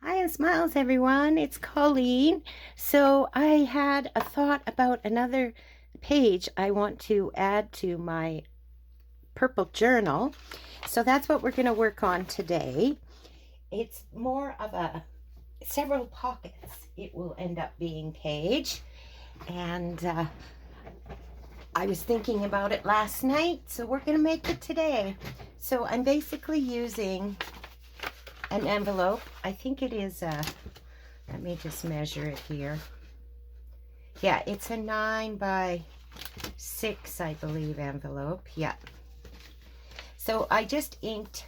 Hi and smiles, everyone. It's Colleen. So I had a thought about another page I want to add to my purple journal. So that's what we're going to work on today. It's more of a several pockets. It will end up being page. And I was thinking about it last night, so we're going to make it today. So I'm basically using an envelope. I think it is let me just measure it here. Yeah, it's a 9 by 6, I believe, envelope. Yeah. So I just inked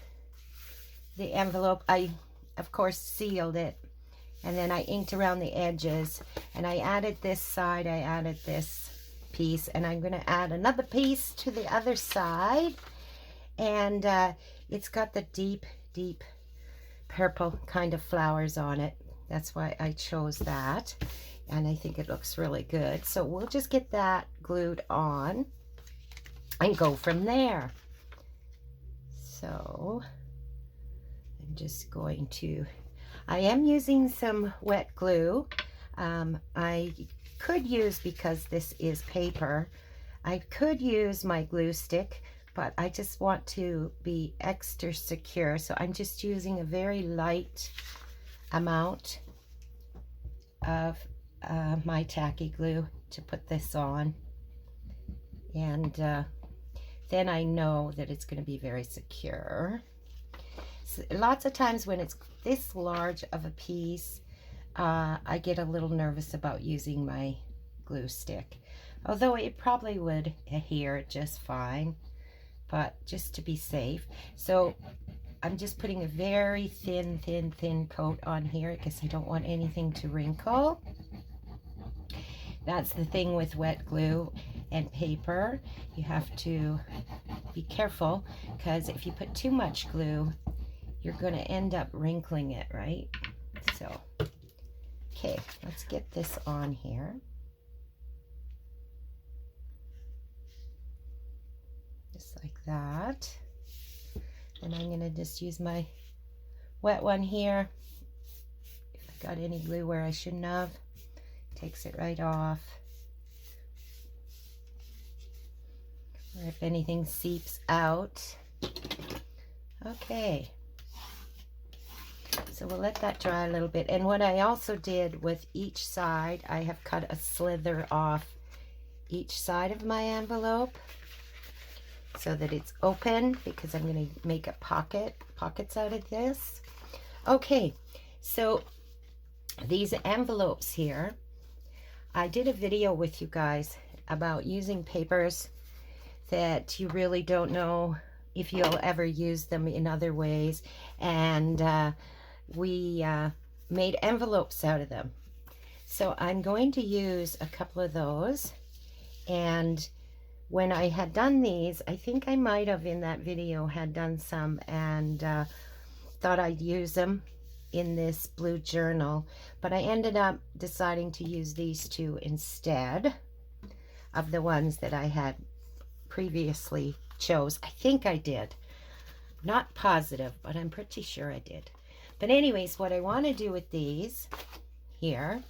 the envelope. I, of course, sealed it. And then I inked around the edges. And I added this side. I added this piece. And I'm going to add another piece to the other side. And it's got the deep, deep purple kind of flowers on it. That's why I chose that, and I think it looks really good. So we'll just get that glued on and go from there. So I'm just going to, I am using some wet glue. I could use, because this is paper, I could use my glue stick, but I just want to be extra secure. So I'm just using a very light amount of my tacky glue to put this on. And then I know that it's going to be very secure. So lots of times when it's this large of a piece, I get a little nervous about using my glue stick. Although it probably would adhere just fine, but just to be safe. So I'm just putting a very thin coat on here because I don't want anything to wrinkle. That's the thing with wet glue and paper. You have to be careful, because if you put too much glue, you're going to end up wrinkling it, right? So, okay, let's get this on here. Just like that. And I'm going to just use my wet one here. If I got any glue where I shouldn't have, takes it right off. Or if anything seeps out. Okay. So we'll let that dry a little bit. And what I also did with each side, I have cut a slither off each side of my envelope, so that it's open, because I'm going to make a pockets out of this. Okay, so these envelopes here, I did a video with you guys about using papers that you really don't know if you'll ever use them in other ways, and we made envelopes out of them. So I'm going to use a couple of those, and when I had done these, I think I might have in that video had done some, and thought I'd use them in this blue journal, but I ended up deciding to use these two instead of the ones that I had previously chose. I think I did. Not positive, but I'm pretty sure I did. But anyways, what I want to do with these here,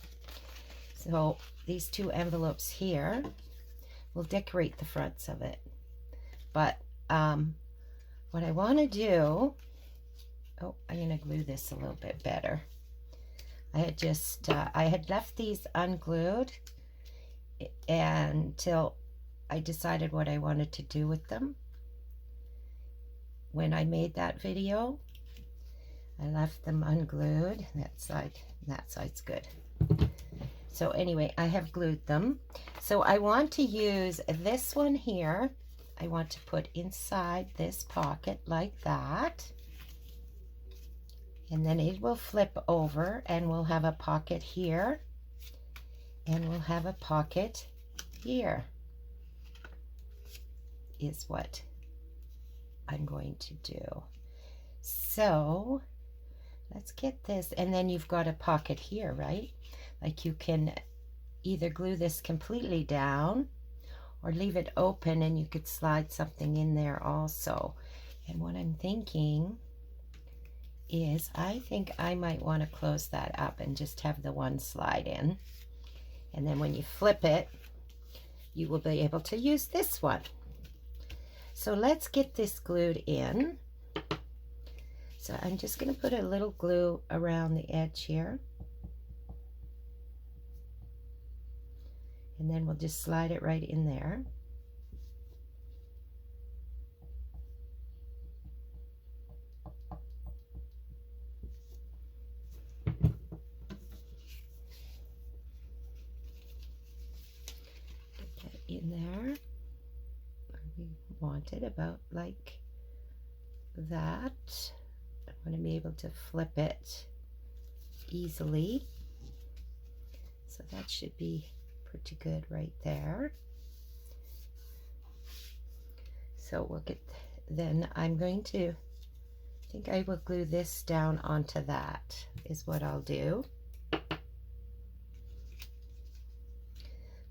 so these two envelopes here, we'll decorate the fronts of it. But what I want to do, oh, I'm going to glue this a little bit better. I had just, I had left these unglued until I decided what I wanted to do with them. When I made that video, I left them unglued. That side's good. So anyway, I have glued them. So I want to use this one here. I want to put inside this pocket like that. And then it will flip over, and we'll have a pocket here. And we'll have a pocket here, is what I'm going to do. So let's get this. And then you've got a pocket here, right? Like, you can either glue this completely down or leave it open, and you could slide something in there also. And what I'm thinking is I think I might want to close that up and just have the one slide in. And then when you flip it, you will be able to use this one. So let's get this glued in. So I'm just going to put a little glue around the edge here. And then we'll just slide it right in there. Get that in there where we want it, about like that. I want to be able to flip it easily. So that should be pretty good right there. So we'll get, then I'm going to, I think I will glue this down onto that is what I'll do.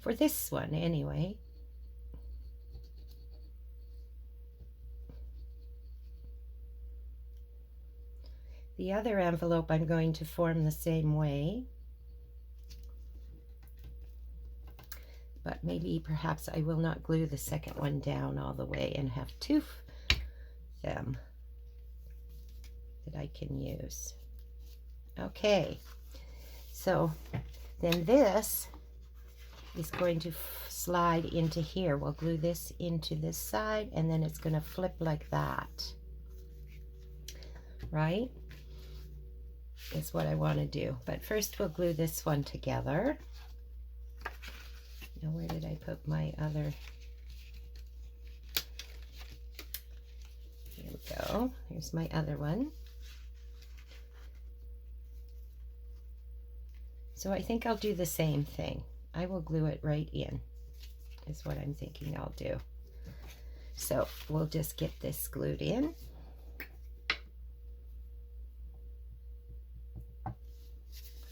For this one anyway. The other envelope I'm going to form the same way. But maybe perhaps I will not glue the second one down all the way and have two of them that I can use. Okay, so then this is going to slide into here. We'll glue this into this side and then it's going to flip like that. Right? Is what I want to do. But first we'll glue this one together. Now where did I put my other? Here we go. Here's my other one. So I think I'll do the same thing. I will glue it right in, is what I'm thinking I'll do. So we'll just get this glued in.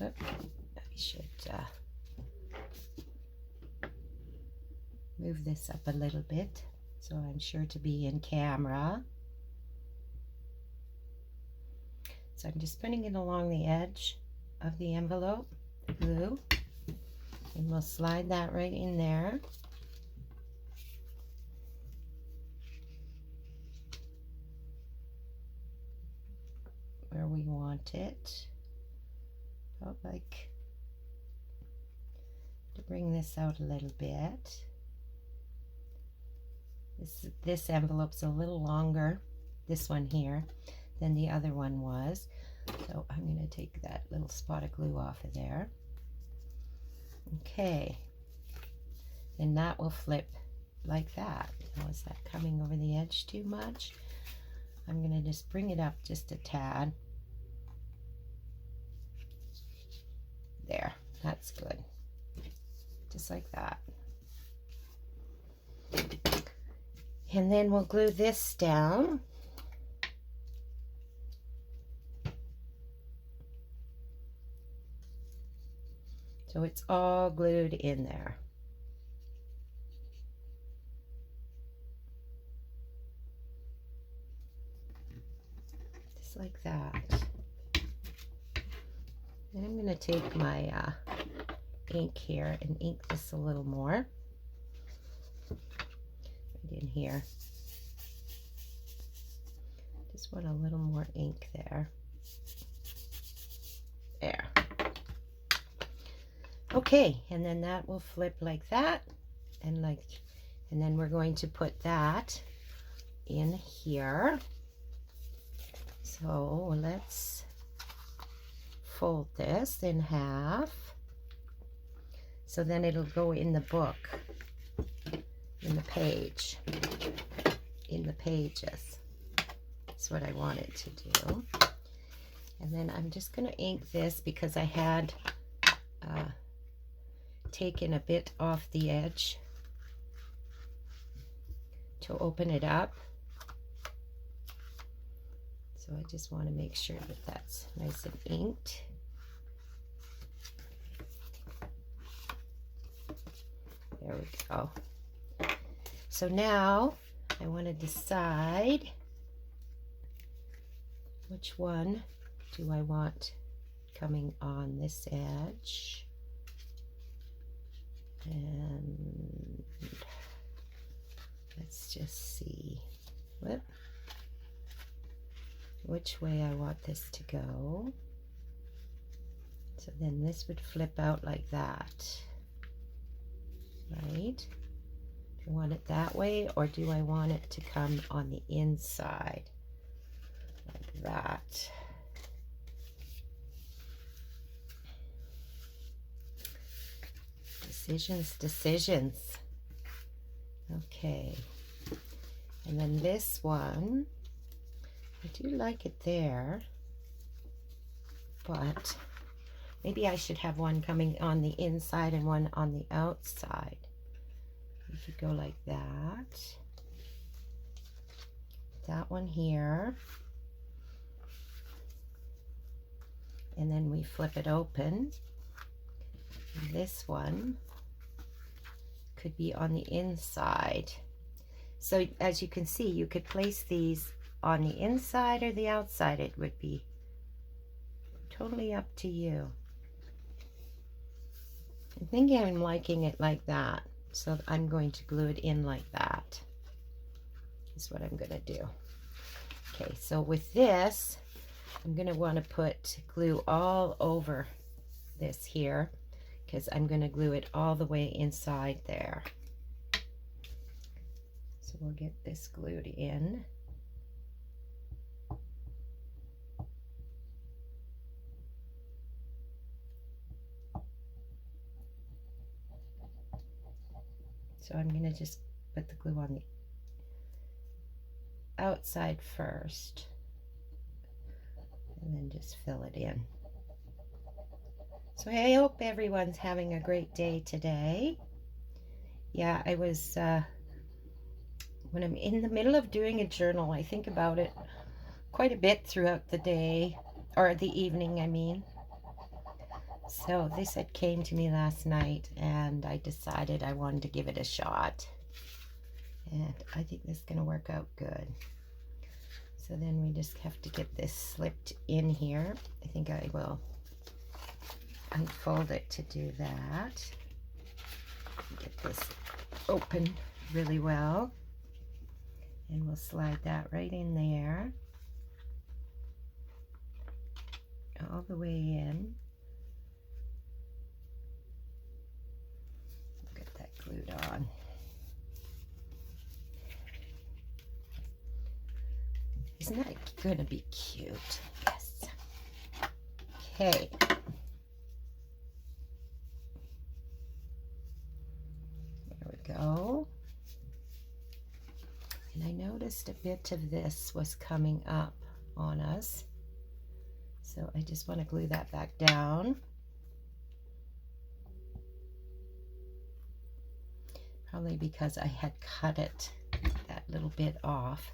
I should move this up a little bit so I'm sure to be in camera. So I'm just putting it along the edge of the envelope, glue, and we'll slide that right in there. Where we want it. About like to bring this out a little bit. This envelope's a little longer, this one here, than the other one was. So I'm going to take that little spot of glue off of there. Okay, and that will flip like that. Now, is that coming over the edge too much? I'm going to just bring it up just a tad. There, that's good. Just like that. And then we'll glue this down. So it's all glued in there. Just like that. And I'm going to take my ink here and ink this a little more. Right in here. Just want a little more ink there. There. Okay, and then that will flip like that, and then we're going to put that in here. So let's fold this in half. So then it'll go in the book, in the page, in the pages. That's what I wanted to do. And then I'm just going to ink this because I had taken a bit off the edge to open it up. So I just want to make sure that that's nice and inked. There we go. So now I want to decide which one do I want coming on this edge? And let's just see which way I want this to go. So then this would flip out like that, right? Do I want it that way, or do I want it to come on the inside like that? Decisions. Okay. And then this one, I do like it there, but maybe I should have one coming on the inside and one on the outside. We could go like that. That one here. And then we flip it open. This one could be on the inside. So as you can see, you could place these on the inside or the outside. It would be totally up to you. I think I'm liking it like that, so I'm going to glue it in like that. Is what I'm going to do. Okay, so with this, I'm going to want to put glue all over this here, because I'm going to glue it all the way inside there. So we'll get this glued in. So I'm going to just put the glue on the outside first, and then just fill it in. So I hope everyone's having a great day today. Yeah, I was, when I'm in the middle of doing a journal, I think about it quite a bit throughout the day, or the evening, I mean. So this had came to me last night, and I decided I wanted to give it a shot. And I think this is going to work out good. So then we just have to get this slipped in here. I think I will unfold it to do that. Get this open really well. And we'll slide that right in there. All the way in. Get that glued on. Isn't that going to be cute? Yes. Okay. There we go. And I noticed a bit of this was coming up on us. So I just want to glue that back down. Probably because I had cut it, that little bit off.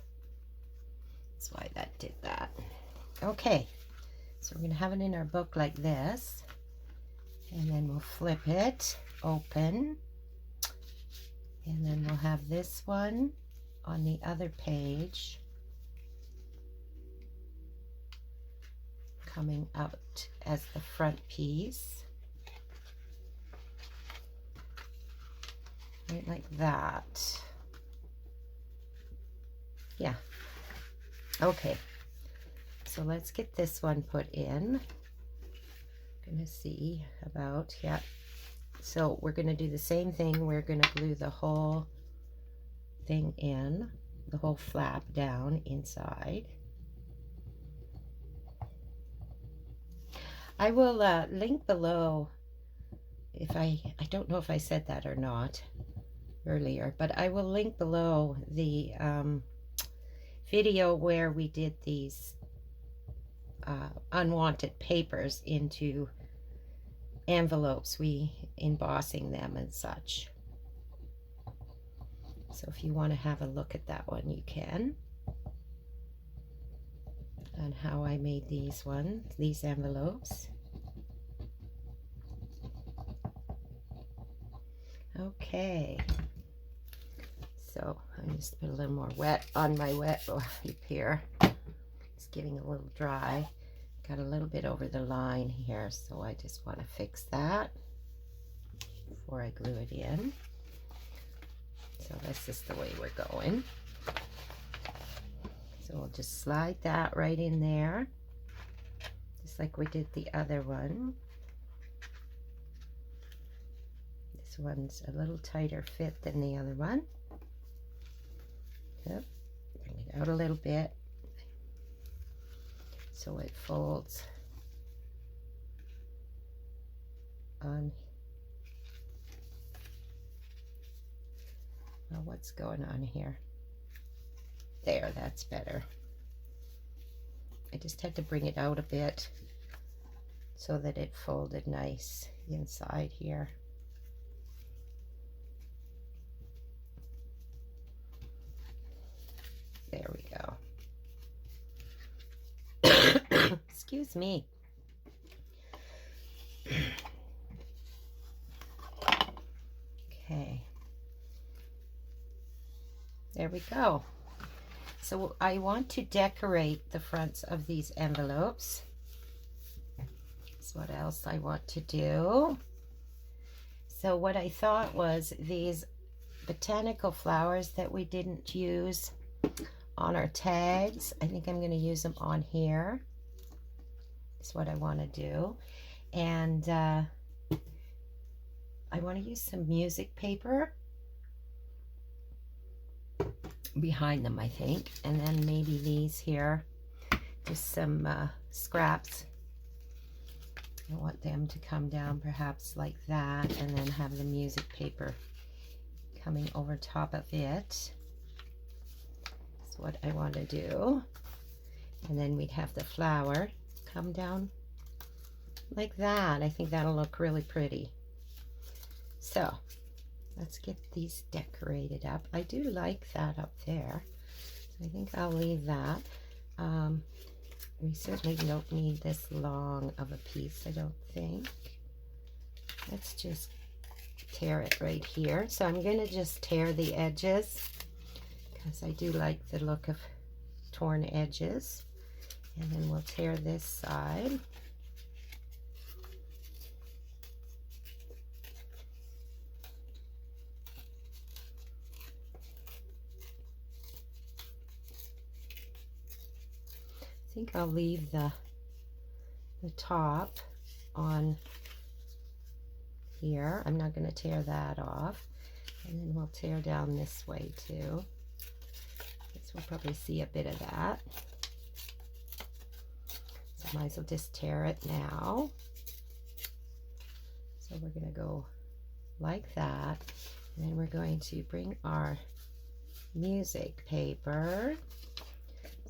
That's why that did that. Okay, so we're going to have it in our book like this. And then we'll flip it open. And then we'll have this one on the other page coming out as the front piece. Right like that. Yeah. Okay. So let's get this one put in. Gonna see about, yeah. So we're gonna do the same thing. We're gonna glue the whole thing in, the whole flap down inside. I will link below, if I don't know if I said that or not earlier, but I will link below the video where we did these unwanted papers into envelopes, we embossing them and such. So if you want to have a look at that one, you can. And how I made these envelopes. Okay. So I just put a little more wet on my wet wipe here. It's getting a little dry. Got a little bit over the line here, so I just want to fix that before I glue it in. So this is the way we're going. So we'll just slide that right in there, just like we did the other one. This one's a little tighter fit than the other one. Yep. Bring it out a little bit so it folds on. Now what's going on here? There, that's better. I just had to bring it out a bit so that it folded nice inside here. There we go. Excuse me. Okay. There we go. So I want to decorate the fronts of these envelopes. That's what else I want to do. So what I thought was these botanical flowers that we didn't use on our tags, I think I'm going to use them on here. That's what I want to do. And I want to use some music paper behind them, I think, and then maybe these here, just some scraps. I want them to come down perhaps like that, and then have the music paper coming over top of it. That's what I want to do. And then we'd have the flower come down like that. I think that'll look really pretty. So let's get these decorated up. I do like that up there, so I think I'll leave that. We certainly don't need this long of a piece, I don't think. Let's just tear it right here. So I'm going to just tear the edges because I do like the look of torn edges. And then we'll tear this side. I think I'll leave the top on here. I'm not going to tear that off. And then we'll tear down this way too. Guess we'll probably see a bit of that. So might as well just tear it now. So we're going to go like that. And then we're going to bring our music paper.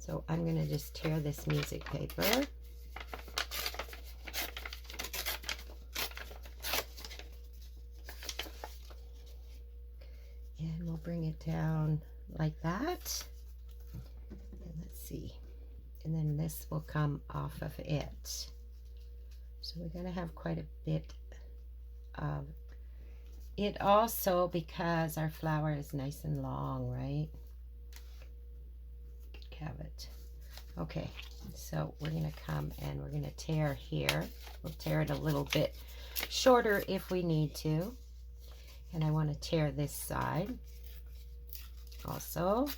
So I'm going to just tear this music paper. And we'll bring it down like that. And let's see. And then this will come off of it. So we're going to have quite a bit of it also because our flower is nice and long, right? Have it. Okay, so we're going to come and we're going to tear here. We'll tear it a little bit shorter if we need to. And I want to tear this side also.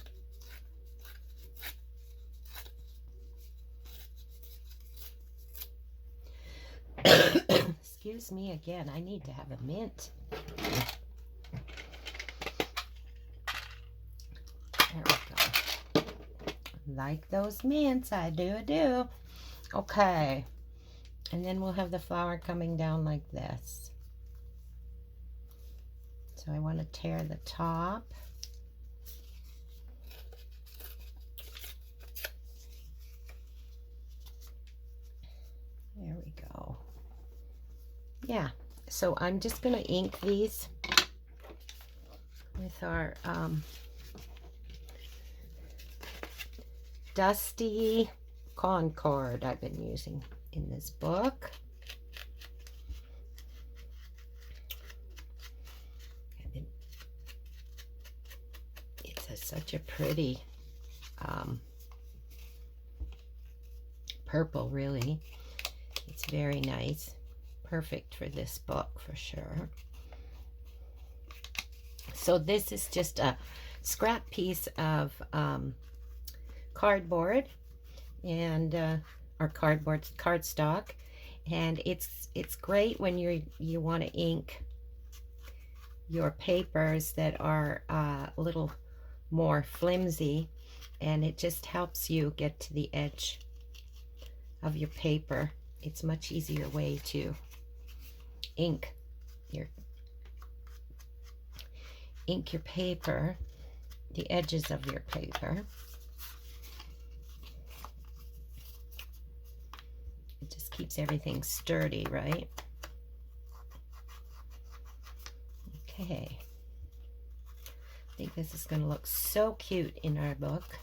Excuse me again, I need to have a mint. There we go. Like those mints, I do. Okay, and then we'll have the flower coming down like this. So I want to tear the top. There we go. Yeah, so I'm just going to ink these with our Dusty Concord I've been using in this book. It's such a pretty purple, really. It's very nice. Perfect for this book for sure. So this is just a scrap piece of cardboard and or cardstock, and it's great when you want to ink your papers that are a little more flimsy, and it just helps you get to the edge of your paper. It's a much easier way to ink your paper, the edges of your paper. It just keeps everything sturdy, right? Okay. I think this is going to look so cute in our book.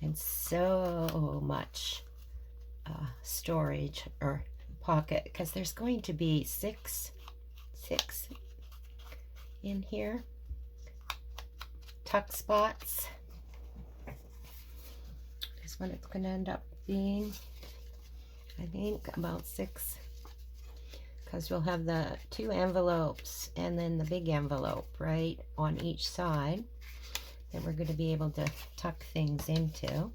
And so much storage or pocket, because there's going to be six in here. Tuck spots is what it's going to end up being. I think about 6, because we'll have the 2 envelopes and then the big envelope right on each side that we're going to be able to tuck things into.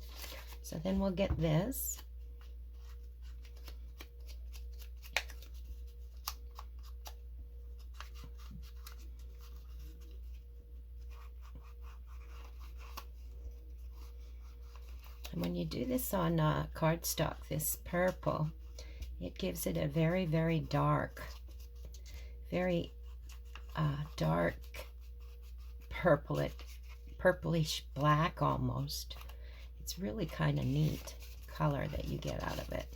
So then we'll get this. And when you do this on cardstock, this purple, it gives it a very, very dark, very dark purplish black almost. It's really kind of neat color that you get out of it.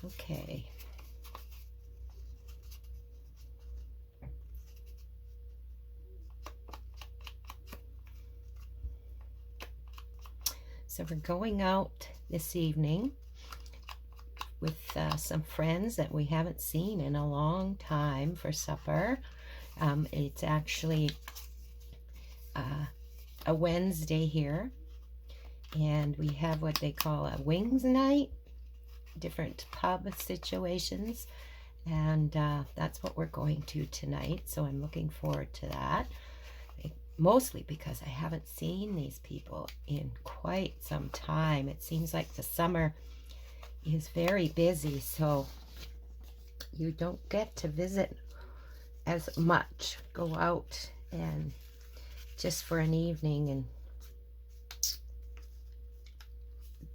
Okay. So we're going out this evening with some friends that we haven't seen in a long time for supper. It's actually a Wednesday here, and we have what they call a wings night, different pub situations, and that's what we're going to tonight. So I'm looking forward to that. Mostly because I haven't seen these people in quite some time. It seems like the summer is very busy, so you don't get to visit as much. Go out and just for an evening and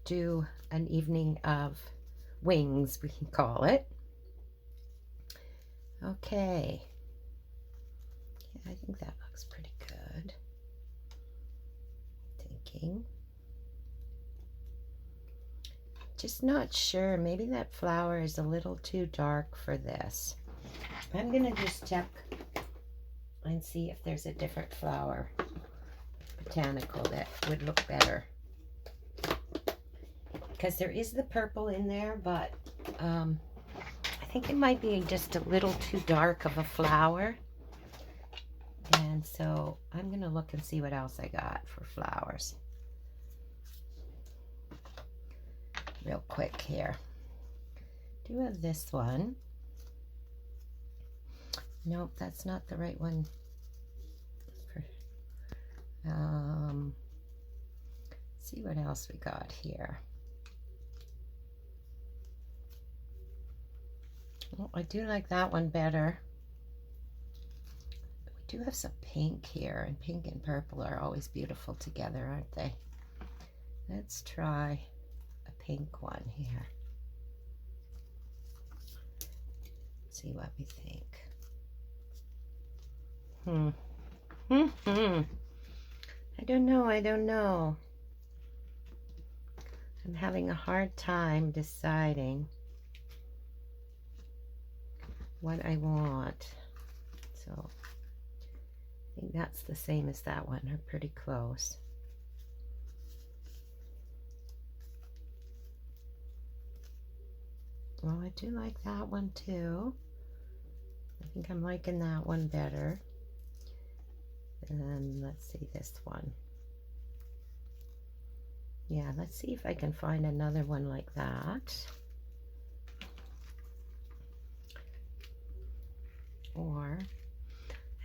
do an evening of wings, we can call it. Okay. Yeah, I think that looks pretty good. Thinking. Just not sure. Maybe that flower is a little too dark for this. I'm going to just check and see if there's a different flower, botanical, that would look better. Because there is the purple in there, but I think it might be just a little too dark of a flower. And so I'm going to look and see what else I got for flowers. Real quick here. Do have this one. Nope, that's not the right one. See what else we got here. Oh, I do like that one better. We do have some pink here, and pink and purple are always beautiful together, aren't they? Let's try a pink one here. See what we think. I don't know. I'm having a hard time deciding what I want. So I think that's the same as that one. They're pretty close. Well, I do like that one too. I think I'm liking that one better. And let's see this one. Yeah, let's see if I can find another one like that. Or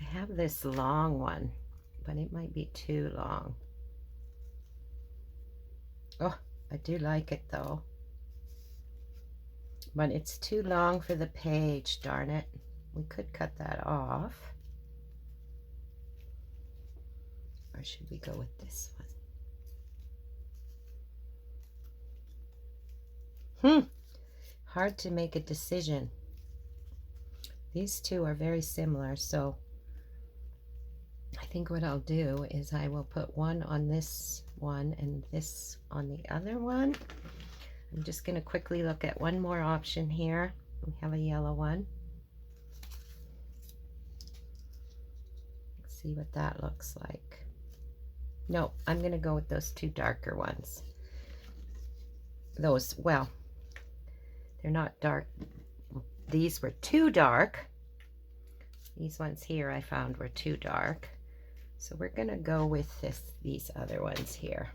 I have this long one, but it might be too long. Oh, I do like it though. But it's too long for the page, darn it. We could cut that off. Or should we go with this one? Hard to make a decision. These two are very similar, so I think what I'll do is I will put one on this one and this on the other one. I'm just going to quickly look at one more option here. We have a yellow one. Let's see what that looks like. No, I'm going to go with those two darker ones. Those, well, they're not dark. These were too dark. These ones here I found were too dark. So we're going to go with these other ones here.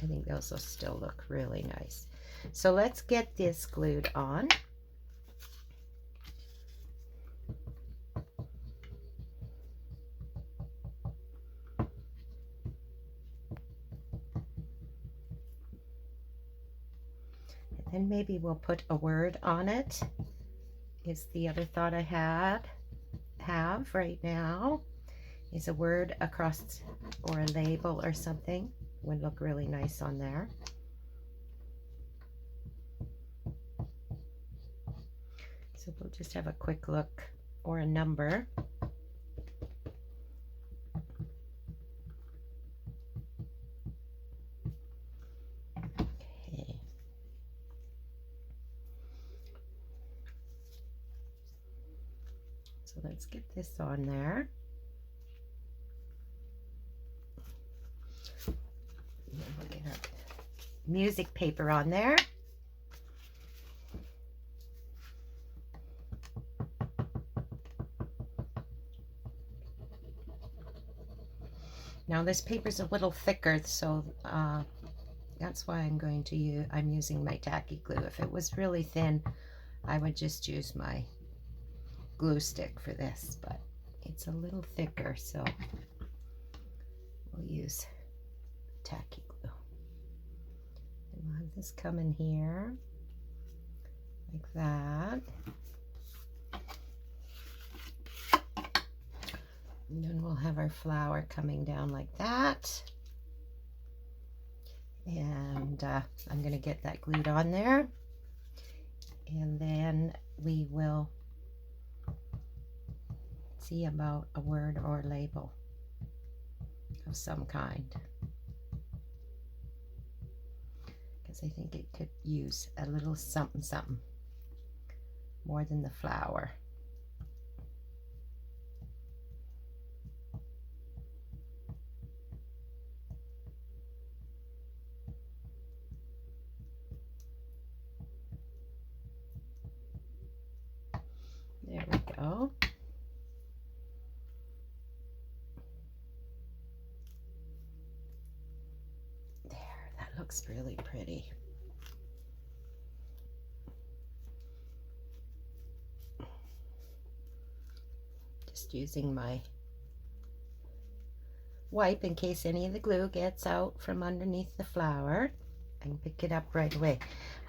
I think those will still look really nice. So let's get this glued on. And then maybe we'll put a word on it, is the other thought I have right now. Is a word across or a label or something would look really nice on there. So we'll just have a quick look, or a number. Okay. So let's get this on there. And then we'll get our music paper on there. Now this paper's a little thicker, so that's why I'm using my tacky glue. If it was really thin, I would just use my glue stick for this, but it's a little thicker, so we'll use tacky glue. And we'll have this come in here like that. And then we'll have our flower coming down like that. And I'm going to get that glued on there. And then we will see about a word or label of some kind. Because I think it could use a little something something more than the flower. There we go. There, that looks really pretty. Just using my wipe in case any of the glue gets out from underneath the flower. I can pick it up right away.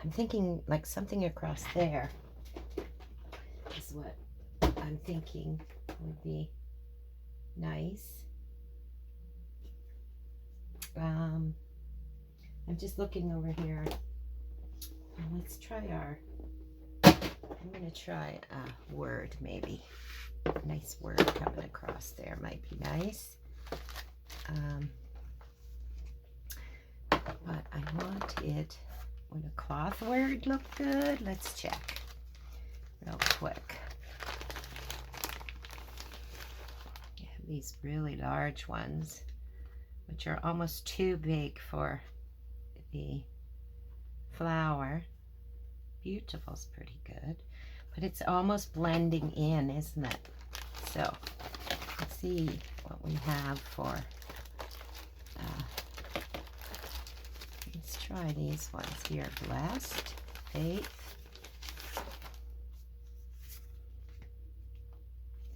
I'm thinking like something across there is what I'm thinking would be nice. I'm just looking over here. Let's try I'm going to try a word maybe. A nice word coming across there might be nice. But I want it, would a cloth word look good? Let's check real quick. I have these really large ones, which are almost too big for the flower. Beautiful's pretty good, but it's almost blending in, isn't it? So let's see what we have for try these ones here. Blessed, Faith.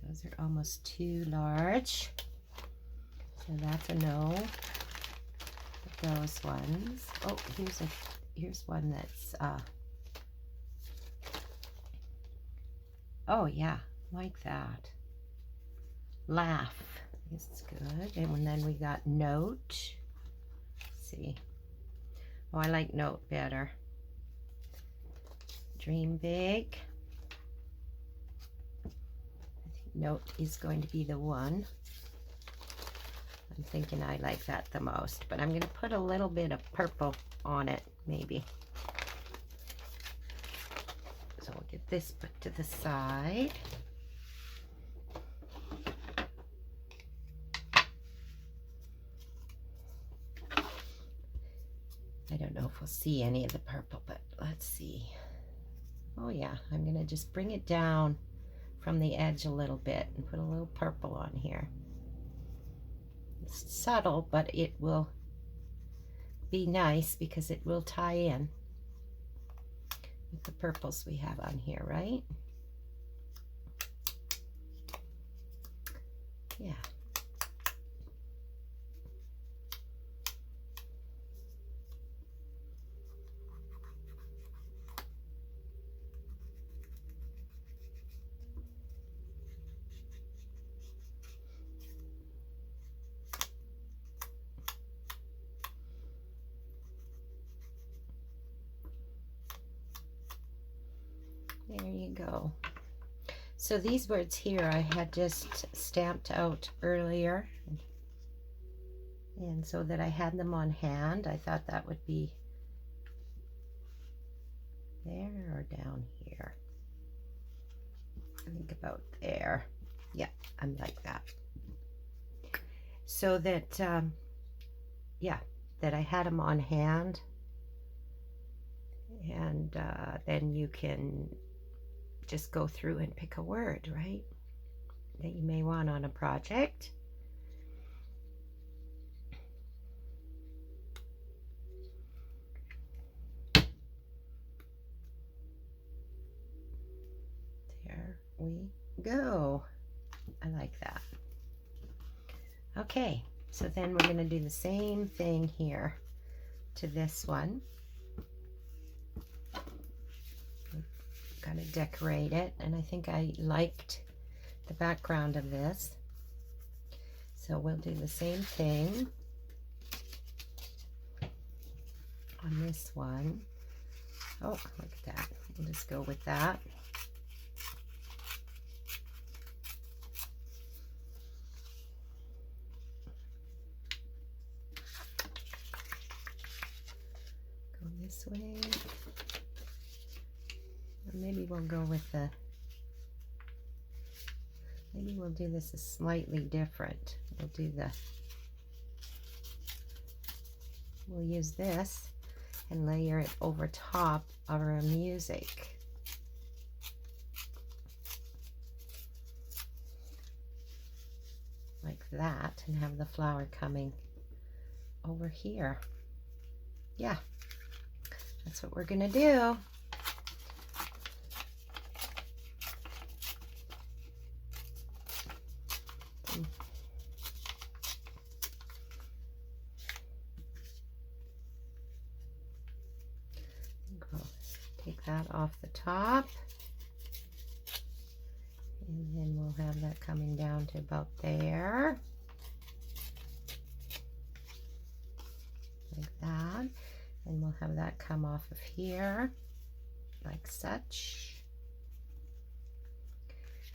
Those are almost too large, so that's a no. Those ones. Oh, here's one that's oh yeah, like that. Laugh is good. And then we got Note. Let's see. Oh, I like Note better. Dream Big. I think Note is going to be the one. I'm thinking I like that the most, but I'm going to put a little bit of purple on it, maybe. So we'll get this put to the side. I don't know if we'll see any of the purple, but let's see. Oh yeah, I'm going to just bring it down from the edge a little bit and put a little purple on here. It's subtle, but it will be nice because it will tie in with the purples we have on here, right? Yeah. There you go. So these words here I had just stamped out earlier, and so that I had them on hand, I thought that would be there or down here. I think about there. Yeah, I'm like that. So that, yeah, that I had them on hand, and then you can just go through and pick a word, right, that you may want on a project. There we go. I like that. Okay, so then we're going to do the same thing here to this one. Got to decorate it, and I think I liked the background of this, so we'll do the same thing on this one. Oh, look at that. We'll just go with that. Go this way. Or maybe we'll go with the, maybe we'll do this slightly different. We'll use this and layer it over top of our music. Like that, and have the flower coming over here. Yeah, that's what we're gonna do. Take that off the top, and then we'll have that coming down to about there, like that, and we'll have that come off of here like such,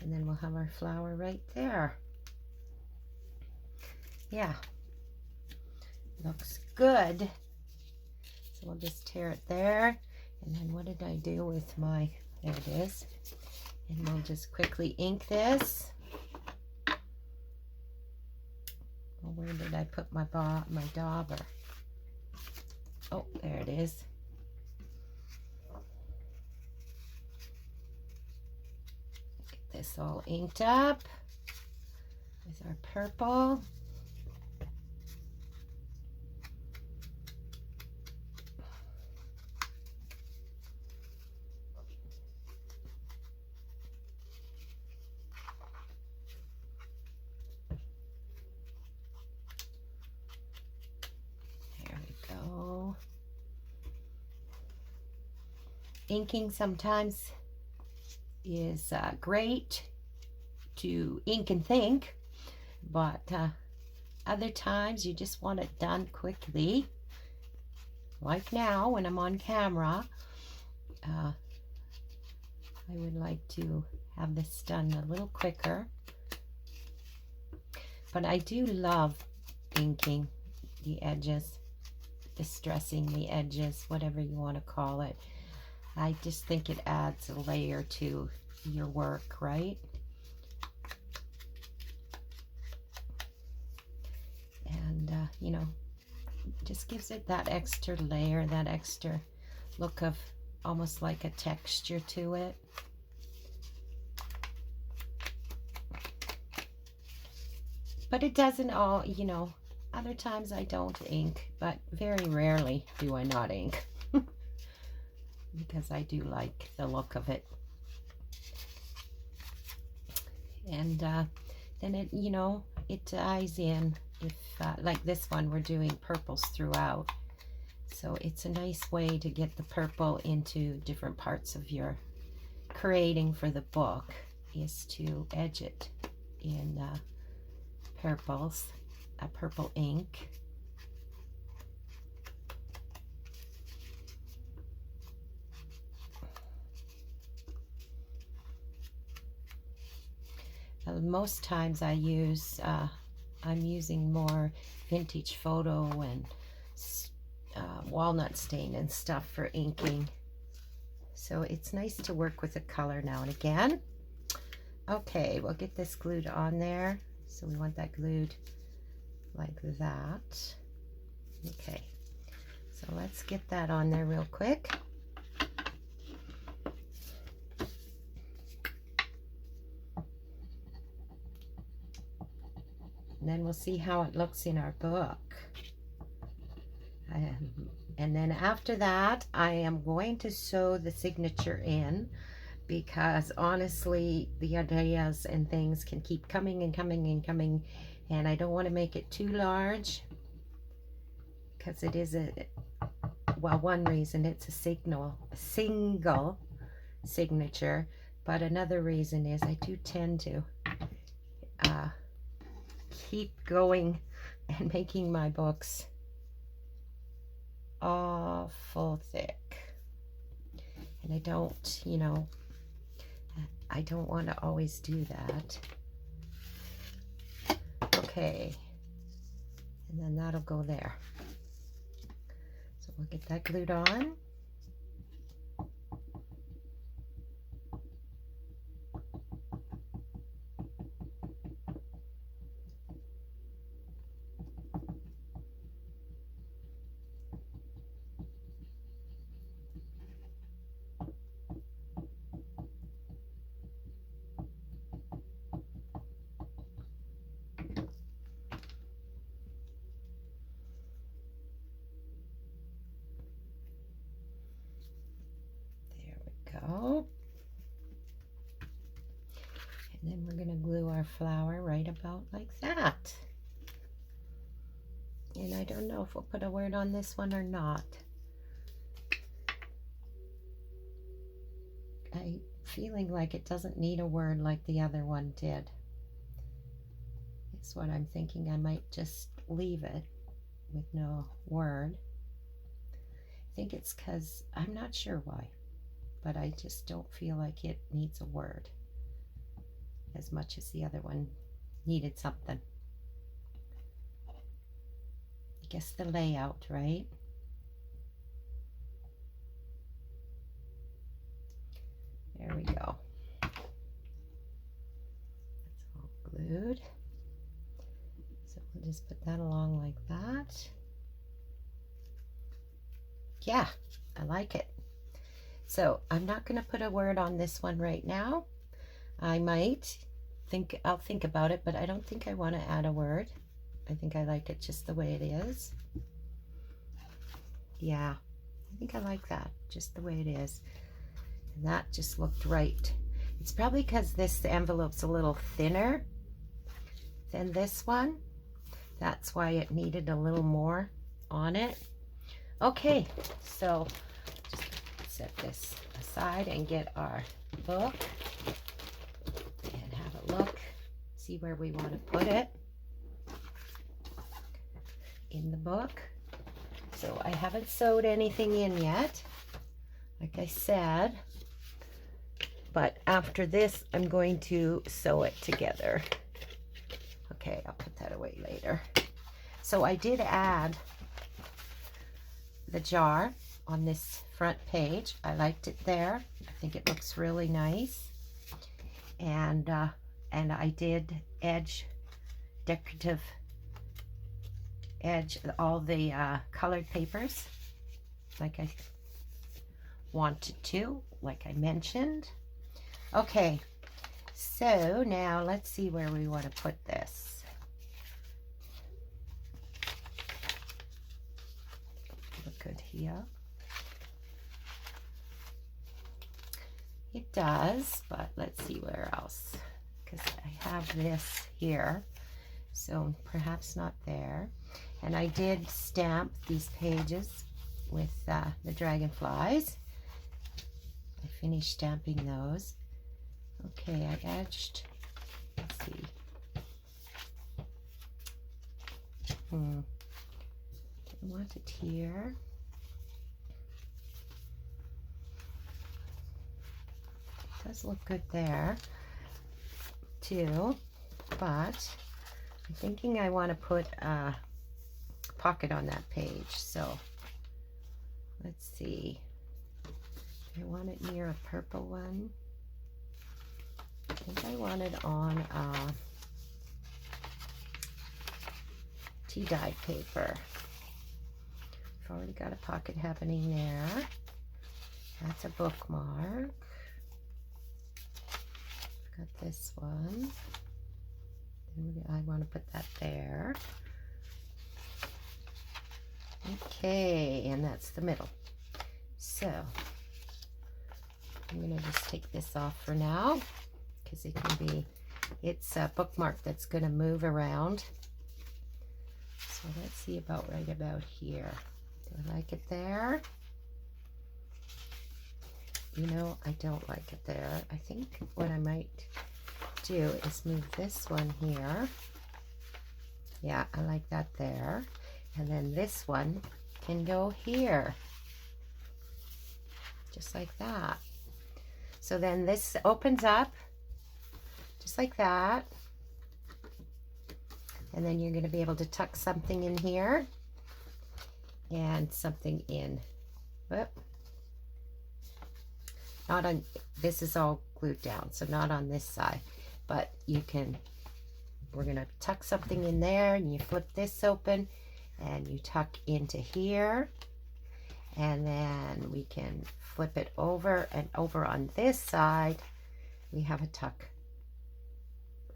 and then we'll have our flower right there. Yeah, looks good. So we'll just tear it there. And then what did I do with my, there it is. And we'll just quickly ink this. Well, where did I put my dauber? Oh, there it is. Get this all inked up with our purple. Inking sometimes is great to ink and think, but other times you just want it done quickly. Like now when I'm on camera, I would like to have this done a little quicker. But I do love inking the edges, distressing the edges, whatever you want to call it. I just think it adds a layer to your work, right? And, you know, just gives it that extra layer, that extra look of almost like a texture to it. But it doesn't all, you know, other times I don't ink, but very rarely do I not ink. Because I do like the look of it. And then it, you know, it ties in. If like this one, we're doing purples throughout. So it's a nice way to get the purple into different parts of your creating for the book, is to edge it in purples, a purple ink. Most times I use, I'm using more vintage photo and walnut stain and stuff for inking. So it's nice to work with a color now and again. Okay, we'll get this glued on there. So we want that glued like that. Okay, so let's get that on there real quick. And then we'll see how it looks in our book. And then after that, I am going to sew the signature in, because honestly, the ideas and things can keep coming and coming and coming, and I don't want to make it too large, because it is well, one reason it's a single signature, but another reason is I do tend to keep going and making my books awful thick, and I don't, you know, I don't want to always do that. Okay, and then that'll go there. So we'll get that glued on. Go. And then we're going to glue our flower right about like that. And I don't know if we'll put a word on this one or not. I'm feeling like it doesn't need a word like the other one did. It's what I'm thinking. I might just leave it with no word. I think it's because, I'm not sure why, but I just don't feel like it needs a word as much as the other one needed something. I guess the layout, right? There we go. That's all glued. So we'll just put that along like that. Yeah, I like it. So I'm not going to put a word on this one right now. I might think, I'll think about it, but I don't think I want to add a word. I think I like it just the way it is. Yeah, I think I like that just the way it is. And that just looked right. It's probably because the envelope's a little thinner than this one. That's why it needed a little more on it. Okay, so just set this aside and get our book and have a look, see where we want to put it in the book. So I haven't sewed anything in yet, like I said, but after this I'm going to sew it together. Okay, I'll put that away later. So I did add the jar on this front page. I liked it there. I think it looks really nice. And I did decorative edge all the colored papers like I wanted to, like I mentioned. Okay, so now let's see where we want to put this. Look good here. It does, but let's see where else, because I have this here, so perhaps not there. And I did stamp these pages with the Dragonflies. I finished stamping those. Okay, I edged, let's see. I want it here. It does look good there too, but I'm thinking I want to put a pocket on that page. So let's see. I want it near a purple one. I think I want it on tea-dyed paper. I've already got a pocket happening there. That's a bookmark. Got this one. I want to put that there. Okay, and that's the middle. So I'm going to just take this off for now, because it's a bookmark that's going to move around. So let's see about right about here. Do I like it there? You know, I don't like it there. I think what I might do is move this one here. Yeah, I like that there. And then this one can go here. Just like that. So then this opens up just like that. And then you're going to be able to tuck something in here and something in. Whoop. Not on, this is all glued down, so not on this side, but you can, we're going to tuck something in there, and you flip this open and you tuck into here, and then we can flip it over, and over on this side we have a tuck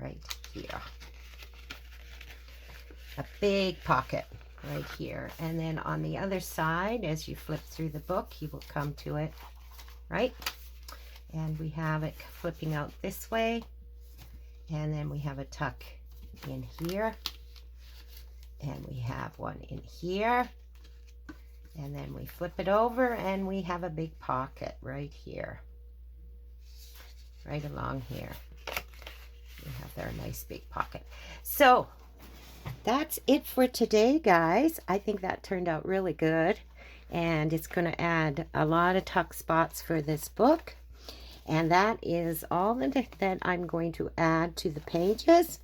right here, a big pocket right here. And then on the other side, as you flip through the book, you will come to it, right? And we have it flipping out this way, and then we have a tuck in here, and we have one in here, and then we flip it over and we have a big pocket right here, right along here. We have there a nice big pocket. So that's it for today, guys. I think that turned out really good, and it's going to add a lot of tuck spots for this book. And that is all that I'm going to add to the pages.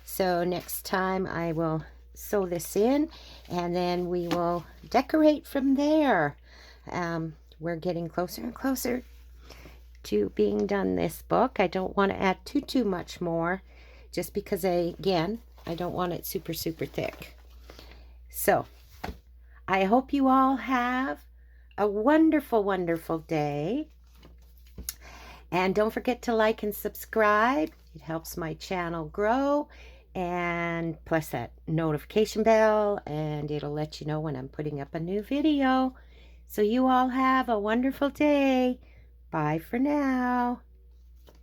So next time I will sew this in, and then we will decorate from there. We're getting closer and closer to being done this book. I don't want to add too much more, just because I don't want it super thick. So I hope you all have a wonderful day. And don't forget to like and subscribe. It helps my channel grow. And plus that notification bell, and it'll let you know when I'm putting up a new video. So you all have a wonderful day. Bye for now.